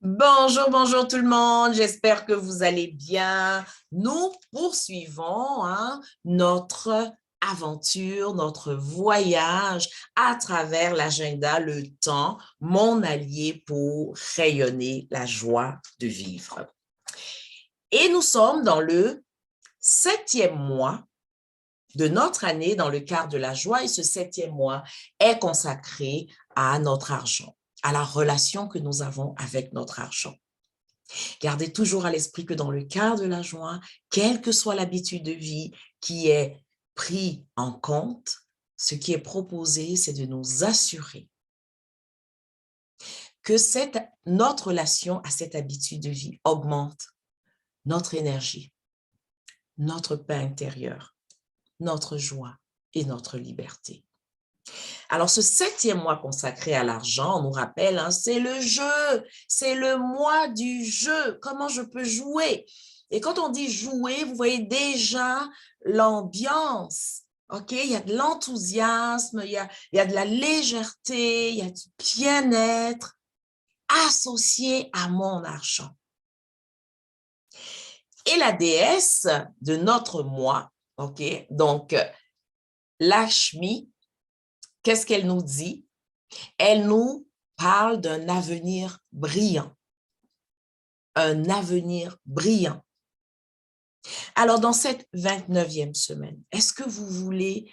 Bonjour, bonjour tout le monde. J'espère que vous allez bien. Nous poursuivons notre aventure, notre voyage à travers l'agenda, le temps, mon allié pour rayonner la joie de vivre. Et nous sommes dans le 7e mois de notre année dans le quart de la joie et ce 7e mois est consacré à notre argent, à la relation que nous avons avec notre argent. Gardez toujours à l'esprit que dans le quart de la joie, quelle que soit l'habitude de vie qui est pris en compte, ce qui est proposé, c'est de nous assurer que notre relation à cette habitude de vie augmente notre énergie, notre paix intérieure, notre joie et notre liberté. Alors, ce 7e mois consacré à l'argent, on nous rappelle, c'est le jeu, c'est le mois du jeu, comment je peux jouer. Et quand on dit jouer, vous voyez déjà l'ambiance, ok? Il y a de l'enthousiasme, il y a de la légèreté, il y a du bien-être associé à mon argent. Et la déesse de notre mois, ok? Donc, Lakshmi, qu'est-ce qu'elle nous dit? Elle nous parle d'un avenir brillant. Un avenir brillant. Alors, dans cette 29e semaine, est-ce que vous voulez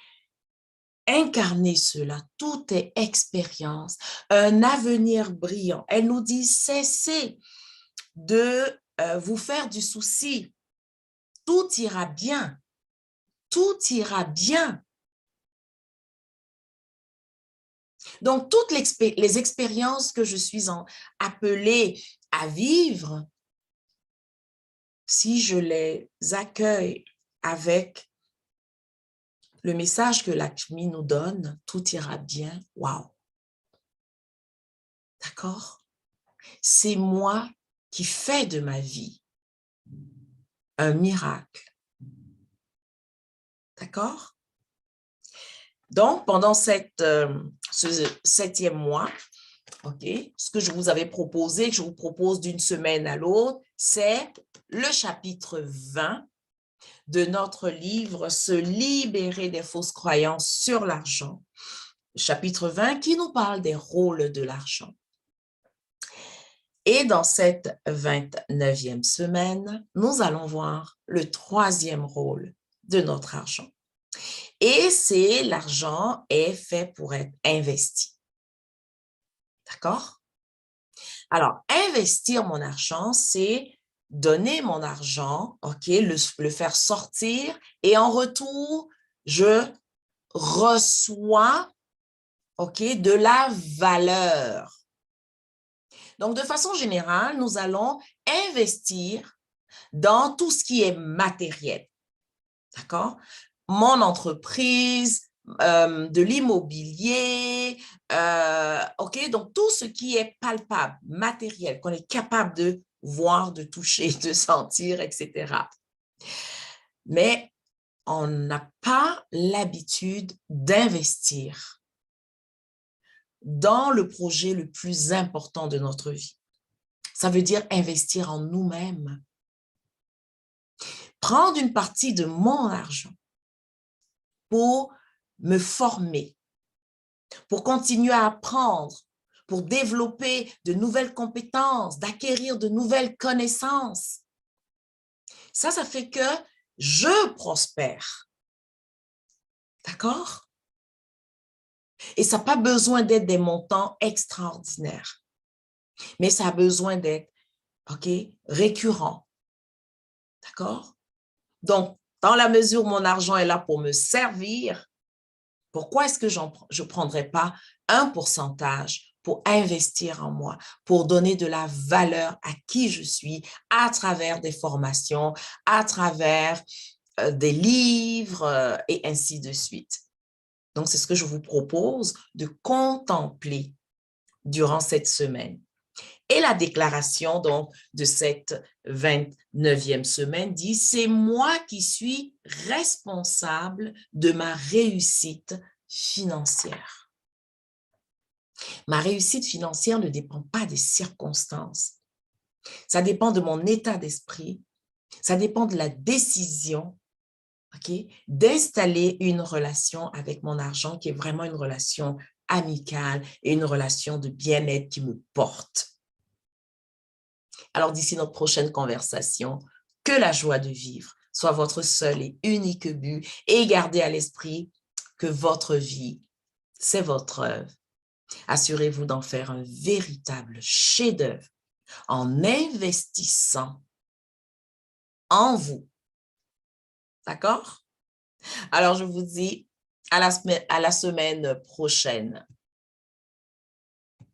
incarner cela? Tout est expérience, un avenir brillant. Elle nous dit, cessez de vous faire du souci. Tout ira bien. Tout ira bien. Donc, toutes les expériences que je suis appelée à vivre, si je les accueille avec le message que Lakshmi nous donne, tout ira bien, waouh! D'accord? C'est moi qui fais de ma vie un miracle. D'accord? Donc, pendant ce 7e mois, okay, ce que je vous avais proposé, que je vous propose d'une semaine à l'autre, c'est le chapitre 20 de notre livre « Se libérer des fausses croyances sur l'argent », chapitre 20 qui nous parle des rôles de l'argent. Et dans cette 29e semaine, nous allons voir le 3e rôle de notre argent. Et c'est l'argent est fait pour être investi. D'accord? Alors, investir mon argent, c'est donner mon argent, ok, le faire sortir et en retour, je reçois, ok, de la valeur. Donc, de façon générale, nous allons investir dans tout ce qui est matériel. D'accord? Mon entreprise, de l'immobilier, ok? Donc, tout ce qui est palpable, matériel, qu'on est capable de voir, de toucher, de sentir, etc. Mais on n'a pas l'habitude d'investir dans le projet le plus important de notre vie. Ça veut dire investir en nous-mêmes. Prendre une partie de mon argent pour me former, pour continuer à apprendre, pour développer de nouvelles compétences, d'acquérir de nouvelles connaissances. Ça fait que je prospère. D'accord? Et ça n'a pas besoin d'être des montants extraordinaires, mais ça a besoin d'être, ok, récurrent. D'accord? Donc, dans la mesure où mon argent est là pour me servir, pourquoi est-ce que je ne prendrais pas un pourcentage pour investir en moi, pour donner de la valeur à qui je suis à travers des formations, à travers des livres et ainsi de suite. Donc, c'est ce que je vous propose de contempler durant cette semaine. Et la déclaration donc, de cette 29e semaine dit « C'est moi qui suis responsable de ma réussite financière. » Ma réussite financière ne dépend pas des circonstances. Ça dépend de mon état d'esprit. Ça dépend de la décision, OK, d'installer une relation avec mon argent qui est vraiment une relation amicale et une relation de bien-être qui me porte. Alors, d'ici notre prochaine conversation, que la joie de vivre soit votre seul et unique but et gardez à l'esprit que votre vie, c'est votre œuvre. Assurez-vous d'en faire un véritable chef-d'œuvre en investissant en vous. D'accord? Alors, je vous dis à la semaine prochaine.